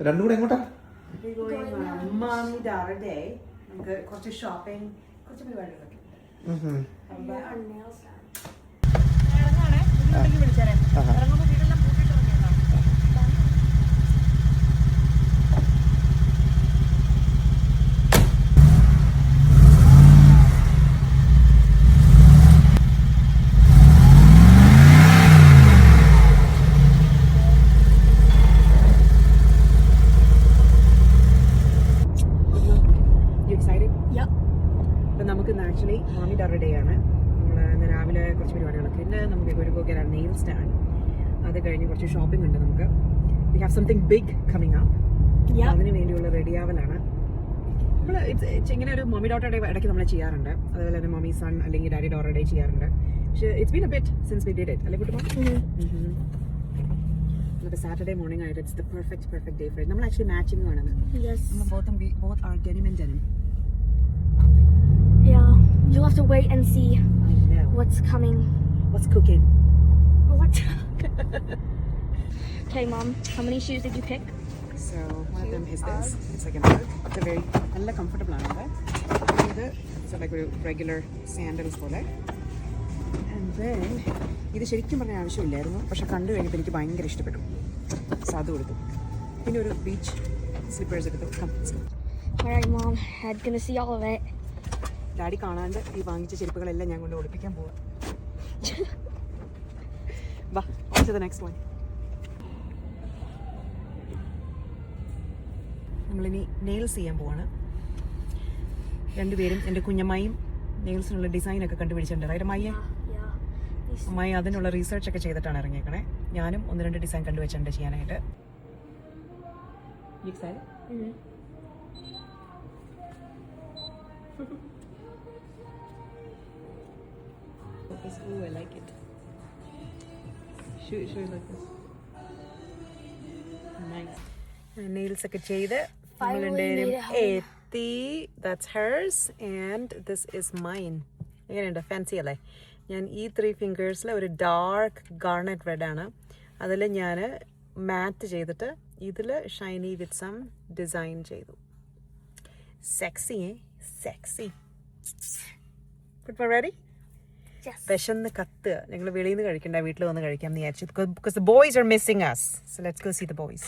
രണ്ടും കൂടെ എങ്ങോട്ടാ? നമുക്ക് കുറച്ച് ഷോപ്പിംഗ്, കുറച്ച് പരിപാടികളൊക്കെ. നമുക്ക് ആക്ച്വലി മാമി ഡാറുടെ ഡേ ആണ്. നമ്മൾ ഇന്ന് രാവിലെ കുറച്ച് പരിപാടികളൊക്കെ ഉണ്ട്. നമുക്ക് ഒരു ഗോഗര നെയിൽ സ്റ്റാൻഡ്, അത് കഴിഞ്ഞ് കുറച്ച് ഷോപ്പിംഗ് ഉണ്ട്. നമുക്ക് we have something big coming up. അതിന് വേണ്ടിയുള്ള റെഡിയാവലാണ്. നമ്മൾ ഇങ്ങനെ ഒരു മമ്മി ഡോട്ടർ ഡേ ഇടയ്ക്ക് നമ്മൾ ചെയ്യാറുണ്ട്. അതുപോലെ തന്നെ മമ്മി സൺ അല്ലെങ്കിൽ ഡാഡി ഡോട്ടർ ഡേ ചെയ്യാറുണ്ട്. പക്ഷേ it's been A bit since we did it. അല്ലേ കുട്ടുമോ? ഇന്നത്തെ സാറ്റർഡേ മോർണിംഗ് ആയിട്ട് it's the perfect day for it. നമ്മൾ ആക്ച്വലി മാച്ചിങ് ആണ്. നമ്മൾ both are denim and denim. Yeah, you'll have to wait and see what's coming. What's cooking? What? Okay, Mom, how many shoes did you pick? So one of them is this. It's like a mug. It's a very comfortable one. It's like a regular sandals pole. And then ഇത് ശരിക്കും പറഞ്ഞ ആവശ്യമില്ലായിരുന്നു, പക്ഷെ കണ്ടു കഴിഞ്ഞപ്പോൾ എനിക്ക് ഭയങ്കര ഇഷ്ടപ്പെട്ടു. So അത് കൊടുത്തു. പിന്നെ ഒരു ബീച്ച് സ്ലിപ്പേഴ്സ് എടുത്തു. Alright, Mom, I'm gonna see all of it. Daddy കാണാണ്ട് ഈ വാങ്ങിച്ച ചെരുപ്പുകളെല്ലാം ഞാൻ കൊണ്ട് ഒളിപ്പിക്കാൻ പോവാം. വാ, on to the next one. നമ്മളിനി നെയിൽസ് ചെയ്യാൻ പോവാണ്. രണ്ടുപേരും എൻ്റെ കുഞ്ഞമ്മയും നെയിൽസിനുള്ള ഡിസൈനൊക്കെ കണ്ടുപിടിച്ചിട്ടുണ്ട്. അതായത് അമ്മായി അതിനുള്ള റീസെർച്ചൊക്കെ ചെയ്തിട്ടാണ് ഇറങ്ങിയേക്കണേ. ഞാനും 1-2 ഡിസൈൻ കണ്ടുവച്ചിട്ടുണ്ട് ചെയ്യാനായിട്ട്. Ooh, I like it. Show it like this. Nice. Nails ഒക്കെ ചെയ്ത് എത്തി. That's hers and this is mine. എങ്ങനെയുണ്ട്? ഫാൻസി അല്ലേ? ഞാൻ ഈ 3 ഫിംഗേഴ്സിൽ ഒരു ഡാർക്ക് ഗാർണറ്റ് റെഡ് ആണ്. അതിൽ ഞാൻ മാറ്റ് ചെയ്തിട്ട് ഇതിൽ ഷൈനി വിത്ത് സം ഡിസൈൻ ചെയ്തു. Sexy sexy. റെഡി? വിശന്ന് കത്തുക. ഞങ്ങൾ വെളിയിൽ നിന്ന് കഴിക്കണ്ട, വീട്ടിൽ വന്ന് കഴിക്കാം എന്ന് വിചാരിച്ചു. Because the boys are missing us. So let's go see the boys.